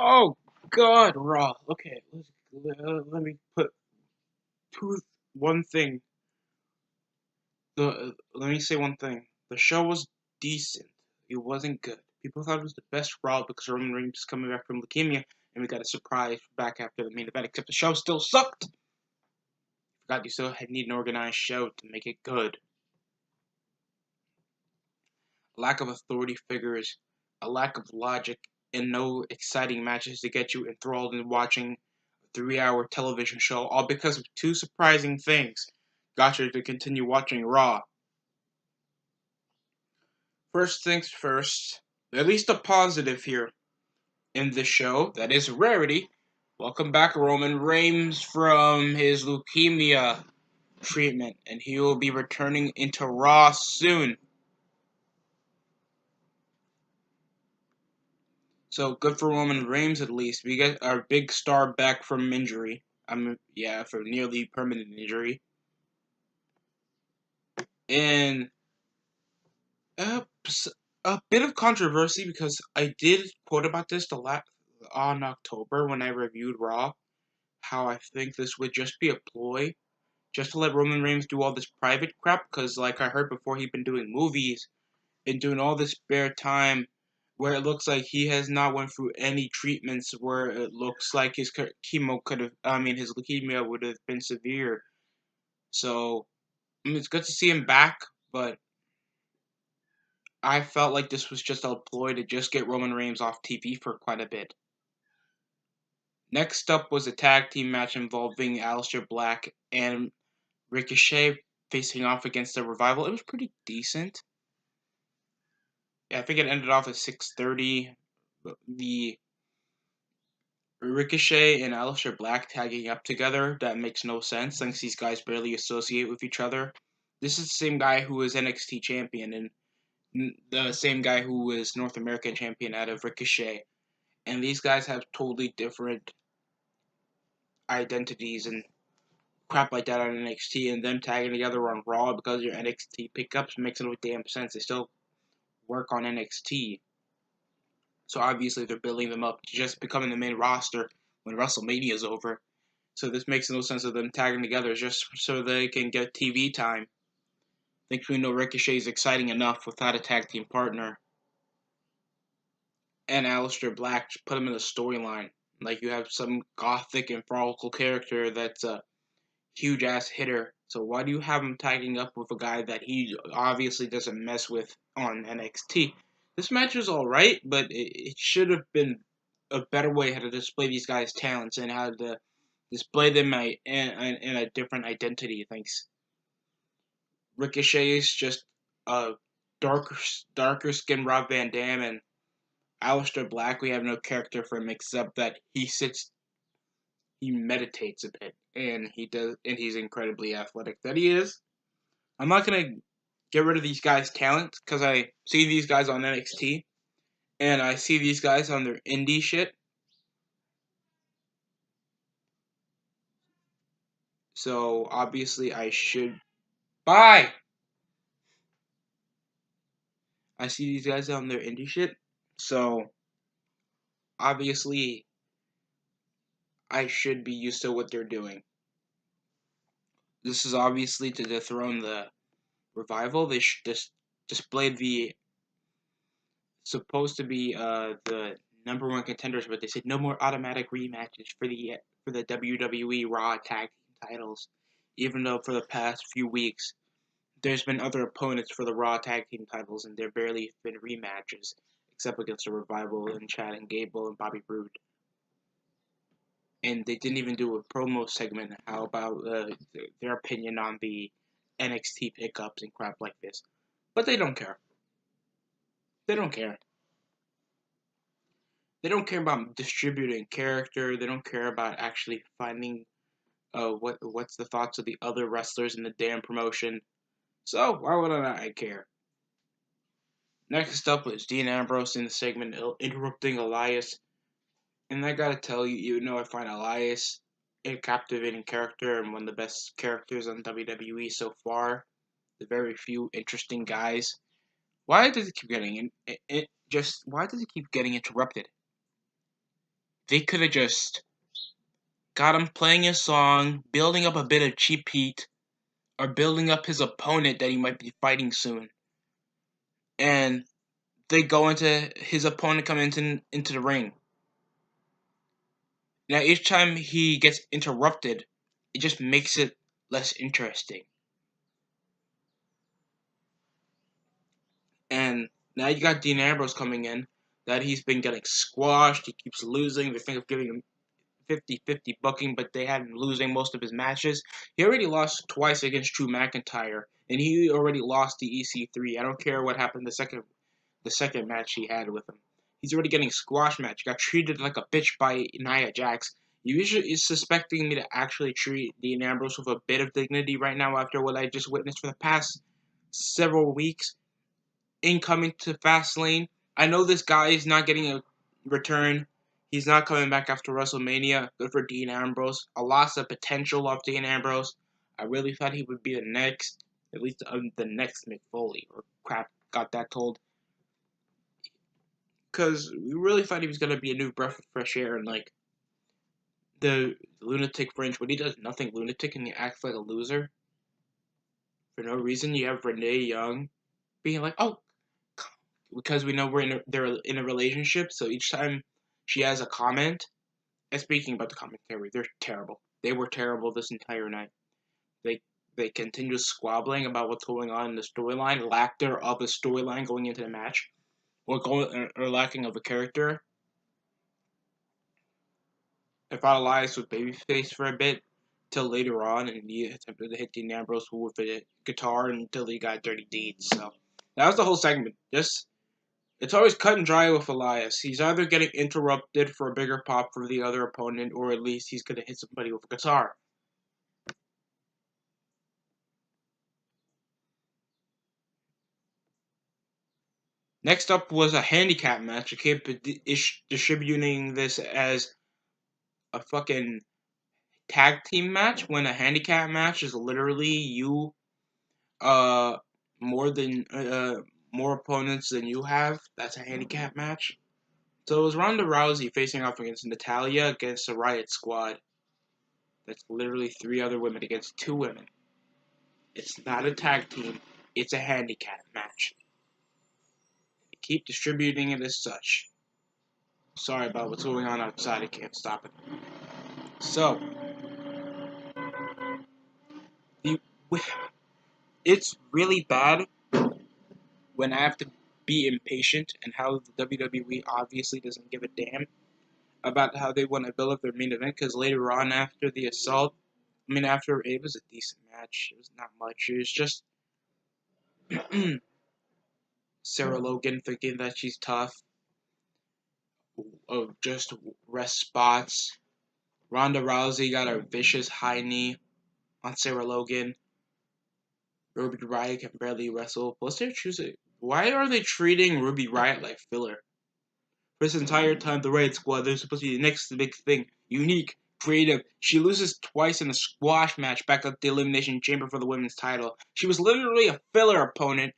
Oh God, Raw. Okay, let me put two one thing. Let me say one thing. The show was decent. It wasn't good. People thought it was the best Raw because Roman Reigns is coming back from leukemia, and we got a surprise back after the main event. Except the show still sucked. God, you still need an organized show to make it good. Lack of authority figures, a lack of logic, and no exciting matches to get you enthralled in watching a 3-hour television show, all because of two surprising things. Got you to continue watching Raw. First things first, at least a positive here in this show, that is a rarity. Welcome back, Roman Reigns, from his leukemia treatment, and he will be returning into Raw soon. So good for Roman Reigns at least. We get our big star back from injury. Yeah, from nearly permanent injury. And uh, a bit of controversy because I did quote about this on October when I reviewed Raw. How I think this would just be a ploy, just to let Roman Reigns do all this private crap. Because like I heard before, he'd been doing movies and doing all this spare time where it looks like he has not went through any treatments where it looks like his chemo could have, his leukemia would have been severe. So, it's good to see him back, but I felt like this was just a ploy to just get Roman Reigns off TV for quite a bit. Next up was a tag team match involving Aleister Black and Ricochet facing off against the Revival. It was pretty decent. Yeah, I think it ended off at 6:30. The Ricochet and Aleister Black tagging up together, that makes no sense since these guys barely associate with each other. This is the same guy who was NXT champion and the same guy who was North American champion out of Ricochet. And these guys have totally different identities and crap like that on NXT, and them tagging together on Raw because your NXT pickups makes no damn sense. They still work on NXT. So obviously they're building them up to just becoming the main roster when WrestleMania is over. So this makes no sense of them tagging together just so they can get TV time. I think we know Ricochet is exciting enough without a tag team partner. And Aleister Black, put him in the storyline. Like you have some gothic and frolical character that's a huge ass hitter. So why do you have him tagging up with a guy that he obviously doesn't mess with on NXT? This match was alright, but it should have been a better way how to display these guys' talents and how to display them in a different identity. Thanks. Ricochet is just a darker skinned Rob Van Dam, and Aleister Black, we have no character for him except that he meditates a bit, and he's incredibly athletic. That he is. I'm not gonna get rid of these guys' talent because I see these guys on NXT and I see these guys on their indie shit. So obviously I should buy. I see these guys on their indie shit. So obviously I should be used to what they're doing. This is obviously to dethrone the Revival. They just displayed the supposed to be the number one contenders, but they said no more automatic rematches for the WWE Raw Tag Team titles. Even though for the past few weeks there's been other opponents for the Raw Tag Team titles, and there barely been rematches except against the Revival and Chad and Gable and Bobby Roode. And they didn't even do a promo segment. How about their opinion on the NXT pickups and crap like this? But they don't care. They don't care. They don't care about distributing character. They don't care about actually finding what's the thoughts of the other wrestlers in the damn promotion. So why would I care? Next up was Dean Ambrose in the segment interrupting Elias, and I gotta tell you, even though I find Elias a captivating character and one of the best characters on WWE so far, the very few interesting guys. Why does it keep getting why does it keep getting interrupted? they could have just got him playing his song, building up a bit of cheap heat, or building up his opponent that he might be fighting soon. And they go into his opponent coming into the ring. Now each time he gets interrupted, it just makes it less interesting. And now you got Dean Ambrose coming in, that he's been getting squashed, he keeps losing, they think of giving him 50-50 booking, but they had him losing most of his matches. He already lost twice against Drew McIntyre, and he already lost the EC3. I don't care what happened the second match he had with him. He's already getting squash match. Got treated like a bitch by Nia Jax. You usually is suspecting me to actually treat Dean Ambrose with a bit of dignity right now after what I just witnessed for the past several weeks. Incoming to Fastlane. I know this guy is not getting a return. He's not coming back after WrestleMania. Good for Dean Ambrose. I lost the potential of Dean Ambrose. I really thought he would be the next, at least the next Mick Foley. Or crap, got that told. Because we really thought he was going to be a new breath of fresh air and like the lunatic fringe. When he does nothing lunatic and he acts like a loser for no reason, you have Renee Young being like, oh, because we know they're in a relationship, so each time she has a comment, and speaking about the commentary, they're terrible. They were terrible this entire night. They continue squabbling about what's going on in the storyline, lack there of a storyline going into the match, or lacking of a character. They fought alliance with Babyface for a bit, till later on, and he attempted to hit Dean Ambrose with a guitar until he got dirty deeds. So that was the whole segment. It's always cut and dry with Elias. He's either getting interrupted for a bigger pop for the other opponent, or at least he's going to hit somebody with a guitar. Next up was a handicap match. I kept distributing this as a fucking tag team match when a handicap match is literally you uh more than more opponents than you have. That's a handicap match. So it was Ronda Rousey facing off against Natalya against the Riot Squad. That's literally 3 other women against 2 women. It's not a tag team. It's a handicap match. They keep distributing it as such. Sorry about what's going on outside. I can't stop it. So, the, it's really bad when I have to be impatient and how the WWE obviously doesn't give a damn about how they want to build up their main event, because later on after the assault, after it was a decent match. It was not much. It was just Sarah Logan thinking that she's tough, of just rest spots. Ronda Rousey got a vicious high knee on Sarah Logan. Ruby Riott can barely wrestle. Plus, they're choosing. Why are they treating Ruby Riott like filler? For this entire time, the Riot Squad, they're supposed to be the next big thing. Unique, creative. She loses twice in a squash match back at the Elimination Chamber for the women's title. She was literally a filler opponent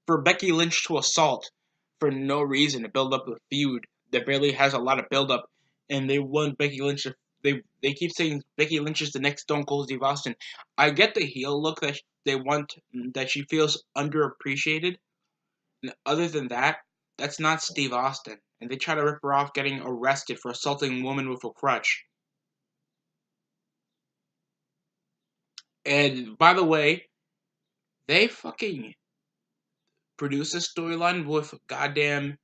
for Becky Lynch to assault for no reason to build up a feud that barely has a lot of build up. And they want Becky Lynch to. They keep saying Becky Lynch is the next Stone Cold Steve Austin. I get the heel look that they want, that she feels underappreciated. And other than that, that's not Steve Austin. And they try to rip her off getting arrested for assaulting a woman with a crutch. And by the way, they fucking produced a storyline with goddamn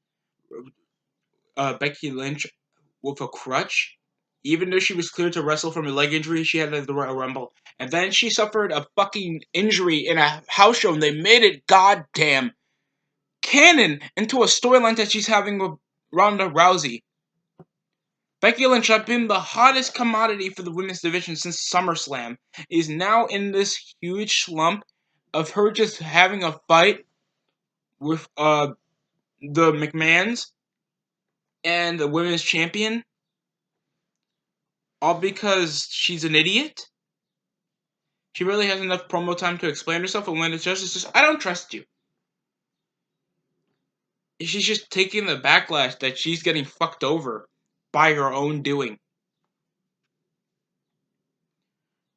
Becky Lynch with a crutch. Even though she was cleared to wrestle from a leg injury, she had the Royal Rumble. And then she suffered a fucking injury in a house show, and they made it goddamn canon into a storyline that she's having with Ronda Rousey. Becky Lynch, has been the hottest commodity for the women's division since SummerSlam, is now in this huge slump of her just having a fight with the McMahons and the women's champion, all because she's an idiot. She really has enough promo time to explain herself, and when it's just I don't trust you. She's just taking the backlash that she's getting fucked over by her own doing.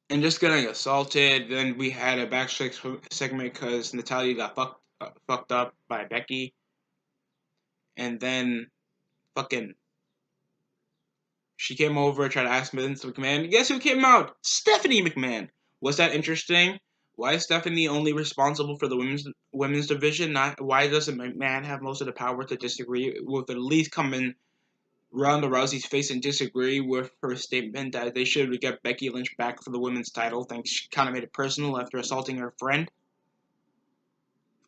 And just getting assaulted. Then we had a backstage segment because Natalia got fucked up by Becky. And then fucking she came over, tried to ask Vince McMahon. Guess who came out? Stephanie McMahon. Was that interesting? Why is Stephanie only responsible for the women's division? Not why doesn't McMahon have most of the power to disagree with at least come in Ronda Rousey's face and disagree with her statement that they should get Becky Lynch back for the women's title? Thinks she kind of made it personal after assaulting her friend.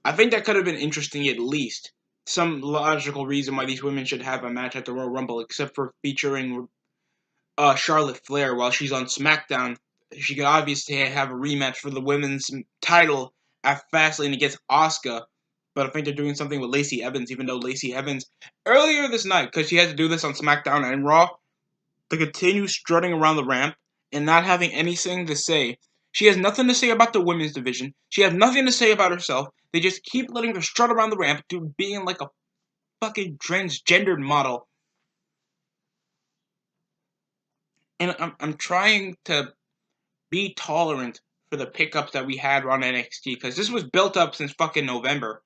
I think that could have been interesting at least. Some logical reason why these women should have a match at the Royal Rumble, except for featuring Charlotte Flair while she's on SmackDown. She could obviously have a rematch for the women's title at Fastlane against Asuka. But I think they're doing something with Lacey Evans, even though Lacey Evans, earlier this night, because she had to do this on SmackDown and Raw, to continue strutting around the ramp and not having anything to say. She has nothing to say about the women's division. She has nothing to say about herself. They just keep letting her strut around the ramp, being like a fucking transgendered model. And I'm trying to be tolerant for the pickups that we had on NXT, because this was built up since fucking November.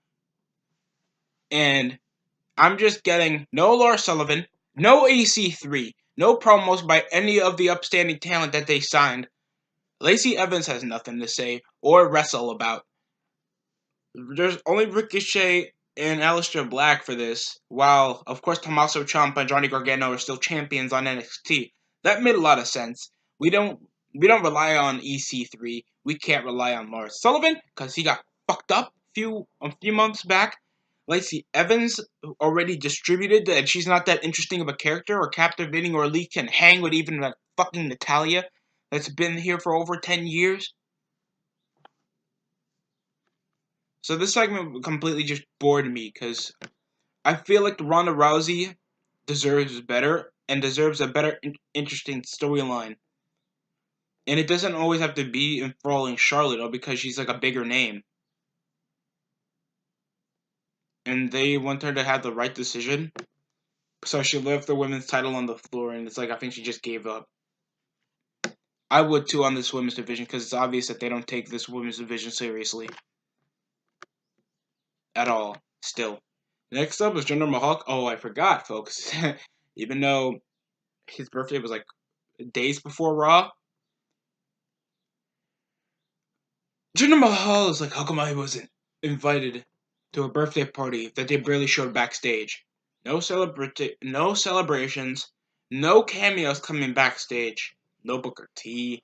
And I'm just getting no Laura Sullivan, no EC3, no promos by any of the upstanding talent that they signed. Lacey Evans has nothing to say or wrestle about. There's only Ricochet and Aleister Black for this, while, of course, Tommaso Ciampa and Johnny Gargano are still champions on NXT. That made a lot of sense. We don't rely on EC3. We can't rely on Lars Sullivan because he got fucked up a few months back. Lacey Evans already distributed that she's not that interesting of a character or captivating or at least can hang with even that fucking Natalia that's been here for over 10 years. So this segment completely just bored me because I feel like Ronda Rousey deserves better and deserves a better, interesting storyline. And it doesn't always have to be enthralling Charlotte or because she's like a bigger name. And they want her to have the right decision. So she left the women's title on the floor and it's like I think she just gave up. I would too on this women's division because it's obvious that they don't take this women's division seriously. At all. Still. Next up was Jinder Mahal. Oh, I forgot, folks. Even though his birthday was like days before Raw, Jinder Mahal is like, how come I wasn't invited to a birthday party that they barely showed backstage? No celebrations, no cameos coming backstage, no Booker T,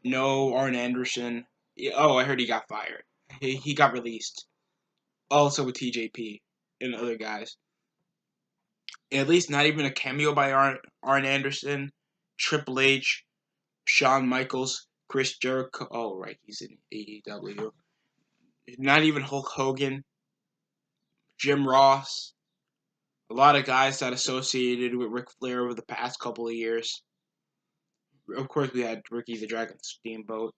no Arn Anderson. Oh, I heard he got fired. He got released. Also with TJP and other guys. At least not even a cameo by Arn Anderson, Triple H, Shawn Michaels, Chris Jericho. Oh, right, he's in AEW. Not even Hulk Hogan, Jim Ross. A lot of guys that associated with Ric Flair over the past couple of years. Of course, we had Ricky the Dragon Steamboat.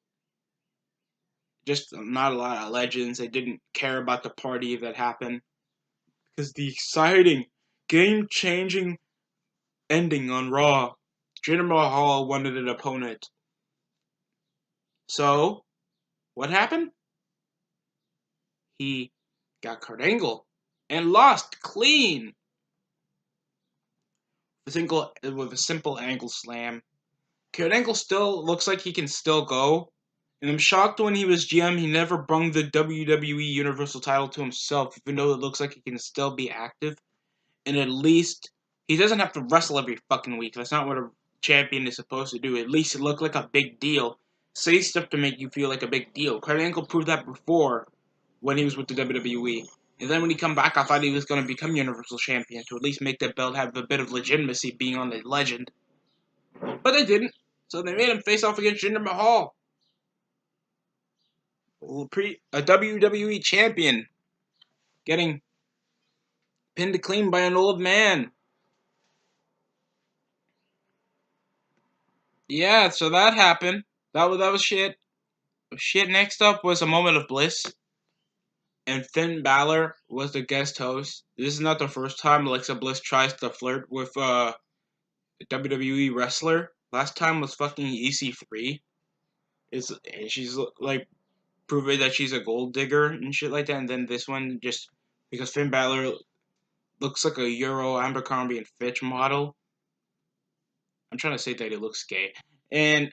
Just not a lot of legends. They didn't care about the party that happened. Because the exciting, game-changing ending on Raw, Jinder Mahal wanted an opponent. So, what happened? He got Kurt Angle and lost clean with a simple angle slam. Kurt Angle still looks like he can still go, and I'm shocked when he was GM he never brung the WWE Universal title to himself, even though it looks like he can still be active. And at least he doesn't have to wrestle every fucking week. That's not what a champion is supposed to do. At least it looked like a big deal. Say stuff to make you feel like a big deal. Kurt Angle proved that before when he was with the WWE. And then when he come back, I thought he was going to become Universal Champion to at least make that belt have a bit of legitimacy being on the legend. But they didn't. So they made him face off against Jinder Mahal. A WWE champion. Getting pinned clean by an old man. Yeah, so that happened. That was shit. Shit, next up was a moment of bliss. And Finn Balor was the guest host. This is not the first time Alexa Bliss tries to flirt with WWE wrestler. Last time was fucking EC3. And she's like proving that she's a gold digger and shit like that. And then this one just because Finn Balor looks like a Euro Abercrombie and Fitch model. I'm trying to say that he looks gay, and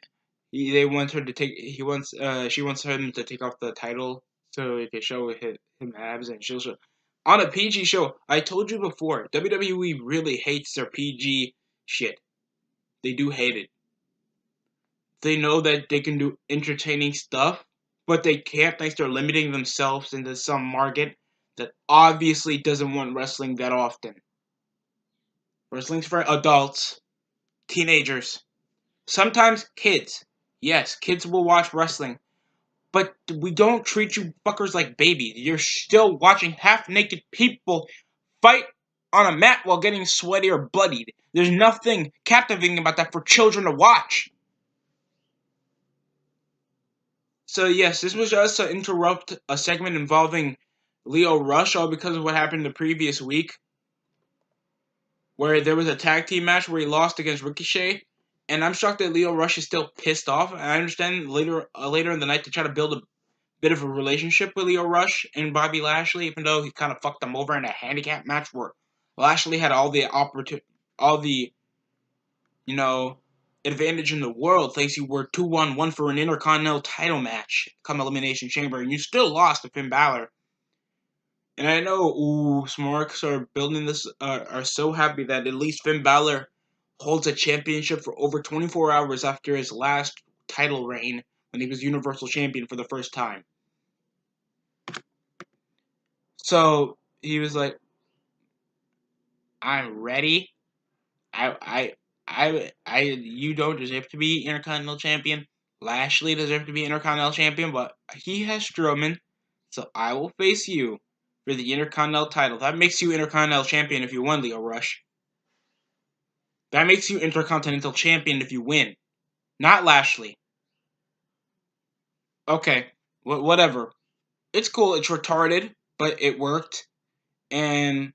they want her to take. He wants. She wants him to take off the title so it can show him abs, and she'll show. On a PG show, I told you before, WWE really hates their PG shit. They do hate it. They know that they can do entertaining stuff, but they can't thanks they're limiting themselves into some market that obviously doesn't want wrestling that often. Wrestling's for adults, teenagers, sometimes kids. Yes, kids will watch wrestling, but we don't treat you fuckers like babies. You're still watching half-naked people fight on a mat while getting sweaty or bloodied. There's nothing captivating about that for children to watch. So yes, this was just to interrupt a segment involving Lio Rush, all because of what happened the previous week, where there was a tag team match where he lost against Ricochet, and I'm shocked that Lio Rush is still pissed off. I understand later in the night to try to build a bit of a relationship with Lio Rush and Bobby Lashley, even though he kind of fucked them over in a handicap match where Lashley had all the you know advantage in the world, thanks you were 2-1 for an Intercontinental title match come Elimination Chamber, and you still lost to Finn Balor. And I know, Smarks are building this, are so happy that at least Finn Balor holds a championship for over 24 hours after his last title reign when he was Universal Champion for the first time. So he was like, "I'm ready. You don't deserve to be Intercontinental Champion. Lashley deserves to be Intercontinental Champion, but he has Strowman, so I will face you for the Intercontinental title. That makes you Intercontinental Champion if you win, Lio Rush. That makes you Intercontinental Champion if you win, not Lashley. Okay, whatever. It's cool. It's retarded, but it worked. And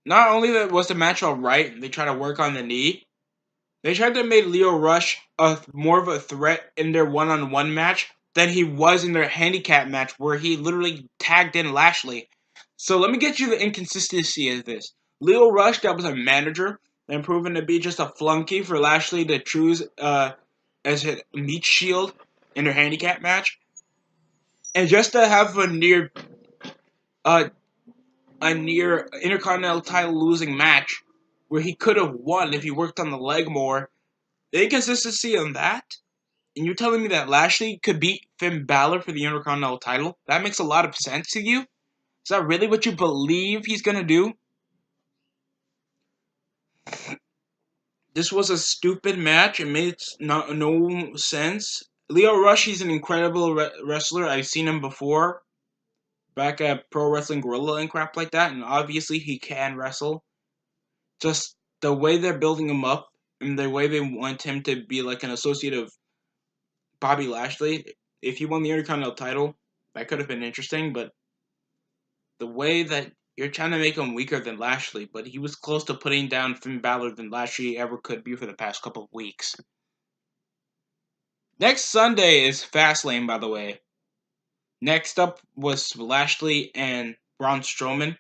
not only that was the match all right, they try to work on the knee. They tried to make Lio Rush more of a threat in their one-on-one match than he was in their handicap match, where he literally tagged in Lashley. So let me get you the inconsistency of this. Lio Rush, that was a manager, and proven to be just a flunky for Lashley to choose as a meat shield in their handicap match, and just to have uh, a near Intercontinental title losing match where he could have won if he worked on the leg more. The inconsistency on that, and you're telling me that Lashley could beat Finn Balor for the Intercontinental title? That makes a lot of sense to you? Is that really what you believe he's gonna do? This was a stupid match. It made no sense. Lio Rush, he's an incredible wrestler. I've seen him before, back at Pro Wrestling Guerrilla and crap like that, and obviously he can wrestle. Just the way they're building him up, and the way they want him to be like an associate of Bobby Lashley, if he won the Intercontinental title, that could have been interesting, but the way that you're trying to make him weaker than Lashley, but he was close to putting down Finn Balor than Lashley ever could be for the past couple of weeks. Next Sunday is Fastlane, by the way. Next up was Lashley and Braun Strowman.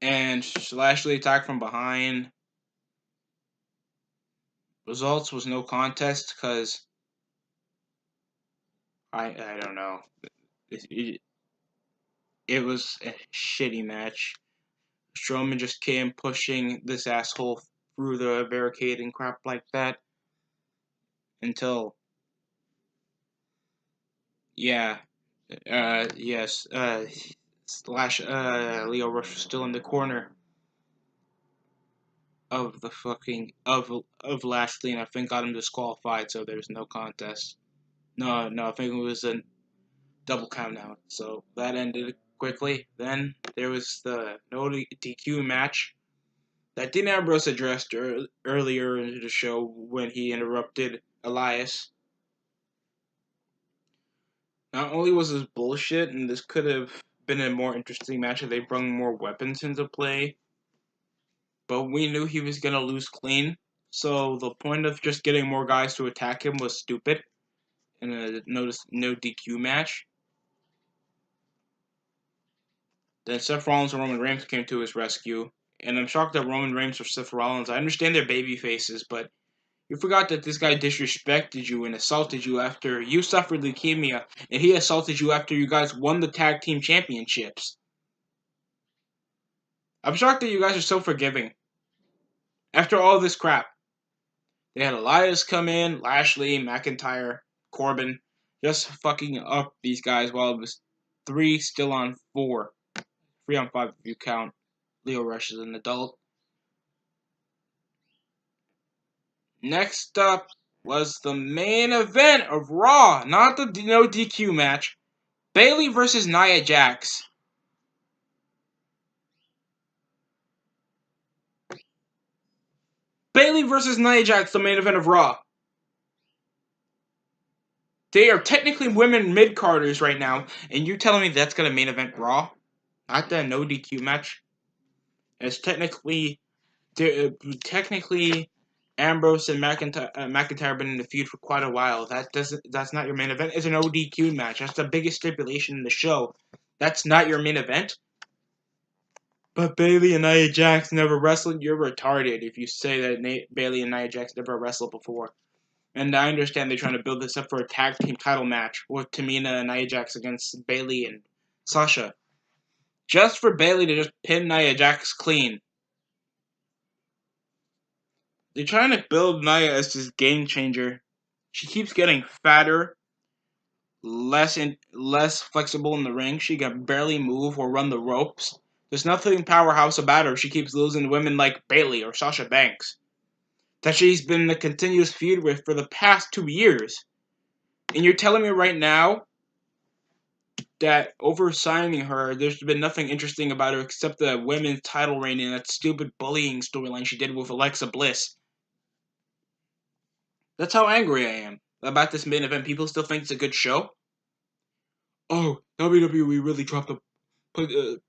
And Lashley attacked from behind. Results was no contest because I don't know. It was a shitty match. Strowman just came pushing this asshole through the barricade and crap like that until, yeah, yes, Lio Rush was still in the corner of the fucking of Lashley, and I think got him disqualified, so there's no contest. No, I think it was a double count out. So that ended quickly. Then there was the no DQ match that Dean Ambrose addressed earlier in the show when he interrupted Elias. Not only was this bullshit, and this could have been a more interesting match if they brought more weapons into play. But we knew he was gonna lose clean, so the point of just getting more guys to attack him was stupid in a no DQ match. Then Seth Rollins and Roman Reigns came to his rescue, and I'm shocked that Roman Reigns or Seth Rollins. I understand they're baby faces, but you forgot that this guy disrespected you and assaulted you after you suffered leukemia, and he assaulted you after you guys won the tag team championships. I'm shocked that you guys are so forgiving. After all this crap, they had Elias come in, Lashley, McIntyre, Corbin, just fucking up these guys while it was 3 still on 4. 3 on 5 if you count Leo Rush as an adult. Next up was the main event of Raw, not the no DQ match. Bayley versus Nia Jax. Bayley versus Nia Jax, the main event of Raw. They are technically women mid-carders right now, and you're telling me that's going to main event Raw? Not the no DQ match? It's technically Ambrose and McIntyre have been in the feud for quite a while. That's not your main event. It's an ODQ match. That's the biggest stipulation in the show. That's not your main event. But Bayley and Nia Jax never wrestled. You're retarded if you say that Bayley and Nia Jax never wrestled before. And I understand they're trying to build this up for a tag team title match with Tamina and Nia Jax against Bayley and Sasha. Just for Bayley to just pin Nia Jax clean. They're trying to build Nia as this game changer. She keeps getting fatter, less flexible in the ring. She can barely move or run the ropes. There's nothing powerhouse about her. She keeps losing to women like Bayley or Sasha Banks that she's been in a continuous feud with for the past 2 years. And you're telling me right now that over signing her, there's been nothing interesting about her except the women's title reign and that stupid bullying storyline she did with Alexa Bliss. That's how angry I am about this main event. People still think it's a good show. Oh, WWE really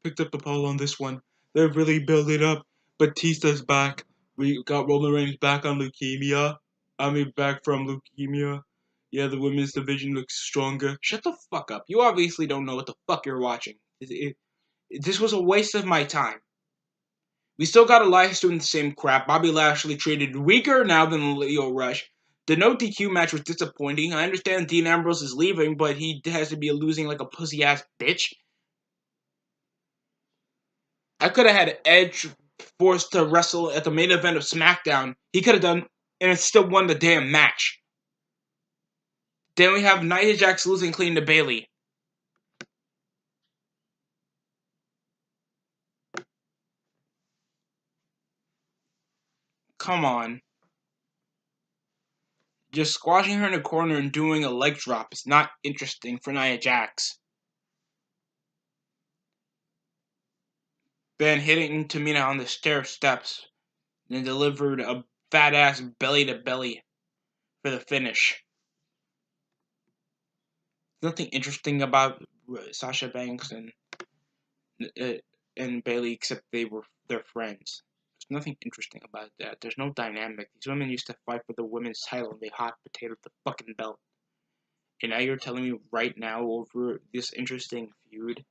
picked up the ball on this one. They're really building up. Batista's back. We got Roman Reigns back on leukemia. Back from leukemia. Yeah, the women's division looks stronger. Shut the fuck up. You obviously don't know what the fuck you're watching. This was a waste of my time. We still got Elias doing the same crap. Bobby Lashley traded weaker now than Leo Rush. The no DQ match was disappointing. I understand Dean Ambrose is leaving, but he has to be losing like a pussy-ass bitch. I could have had Edge forced to wrestle at the main event of SmackDown. He could have done, and it still won the damn match. Then we have Nia Jax losing clean to Bayley. Come on. Just squashing her in a corner and doing a leg drop is not interesting for Nia Jax. Then hitting Tamina on the stair steps, then delivered a fat ass belly to belly for the finish. Nothing interesting about Sasha Banks and Bayley except they're friends. There's nothing interesting about that. There's no dynamic. These women used to fight for the women's title and they hot potatoed the fucking belt. And now you're telling me right now over this interesting feud,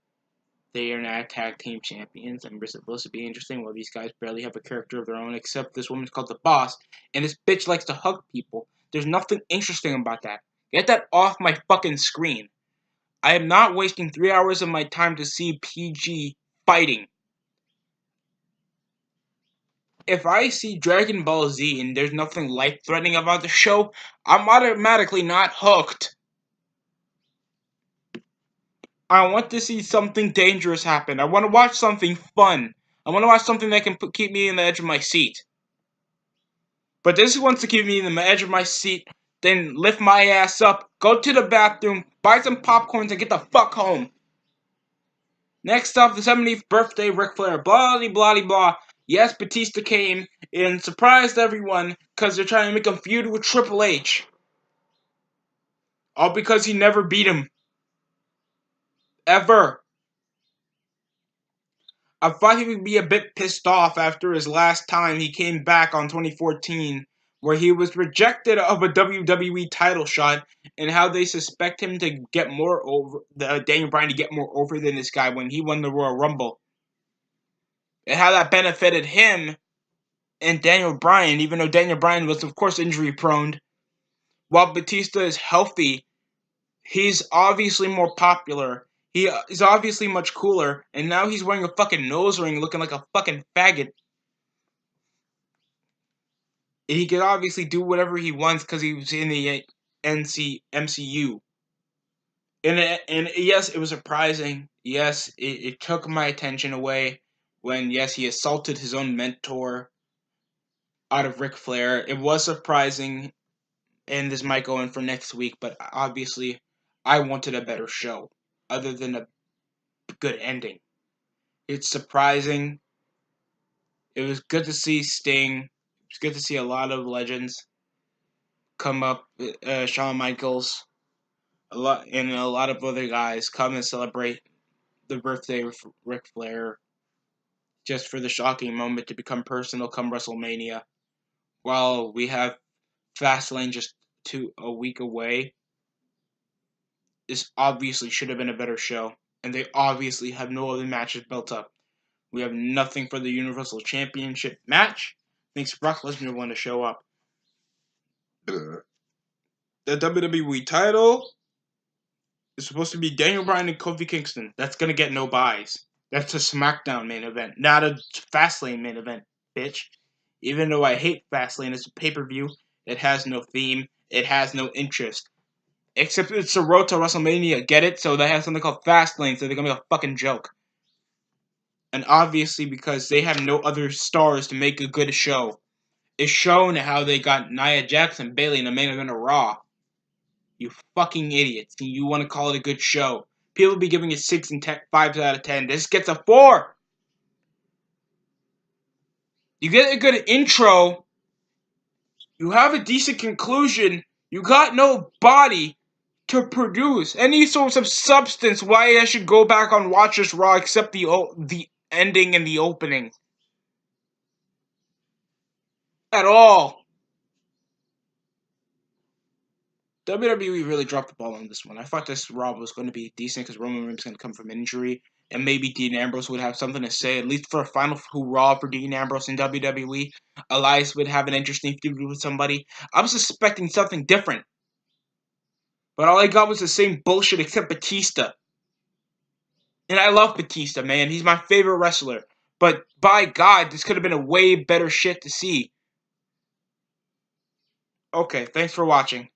they are now tag team champions and we're supposed to be interesting. Well, these guys barely have a character of their own except this woman's called the Boss and this bitch likes to hug people. There's nothing interesting about that. Get that off my fucking screen. I am not wasting 3 hours of my time to see PG fighting. If I see Dragon Ball Z and there's nothing life-threatening about the show, I'm automatically not hooked. I want to see something dangerous happen. I want to watch something fun. I want to watch something that can keep me in the edge of my seat. But this wants to keep me in the edge of my seat, then lift my ass up, go to the bathroom, buy some popcorns, and get the fuck home. Next up, the 70th birthday, Ric Flair. Blah, blah, blah. Yes, Batista came and surprised everyone because they're trying to make him feud with Triple H. All because he never beat him. Ever. I thought he would be a bit pissed off after his last time he came back on 2014, where he was rejected of a WWE title shot, and how they suspect him to get more over, Daniel Bryan to get more over than this guy when he won the Royal Rumble, and how that benefited him and Daniel Bryan, even though Daniel Bryan was of course injury prone. While Batista is healthy, he's obviously more popular. He is obviously much cooler, and now he's wearing a fucking nose ring looking like a fucking faggot. And he can obviously do whatever he wants because he was in the MCU. And yes, it was surprising. Yes, it took my attention away when, yes, he assaulted his own mentor out of Ric Flair. It was surprising, and this might go in for next week, but obviously I wanted a better show other than a good ending. It's surprising. It was good to see Sting. It was good to see a lot of legends come up. Shawn Michaels, a lot of other guys come and celebrate the birthday of Ric Flair, just for the shocking moment to become personal come WrestleMania. While we have Fastlane just a week away, this obviously should have been a better show, and they obviously have no other matches built up. We have nothing for the Universal Championship match. Thanks Brock Lesnar want to show up. The WWE title is supposed to be Daniel Bryan and Kofi Kingston. That's gonna get no buys. That's a SmackDown main event, not a Fastlane main event, bitch. Even though I hate Fastlane as a pay-per-view, it has no theme, it has no interest. Except it's a road to WrestleMania, get it? So they have something called Fastlane, so they're gonna be a fucking joke. And obviously because they have no other stars to make a good show. It's shown how they got Nia Jax and Bayley in the main event of Raw. You fucking idiots. You want to call it a good show. People be giving it 6 and 5 out of 10. This gets a 4. You get a good intro. You have a decent conclusion. You got no body to produce any sort of substance why I should go back on watch this Raw except the ending and the opening. At all. WWE really dropped the ball on this one. I thought this Raw was going to be decent because Roman Reigns was going to come from injury, and maybe Dean Ambrose would have something to say, at least for a final Raw for Dean Ambrose in WWE. Elias would have an interesting feud with somebody. I was expecting something different, but all I got was the same bullshit except Batista. And I love Batista, man. He's my favorite wrestler. But by God, this could have been a way better shit to see. Okay, thanks for watching.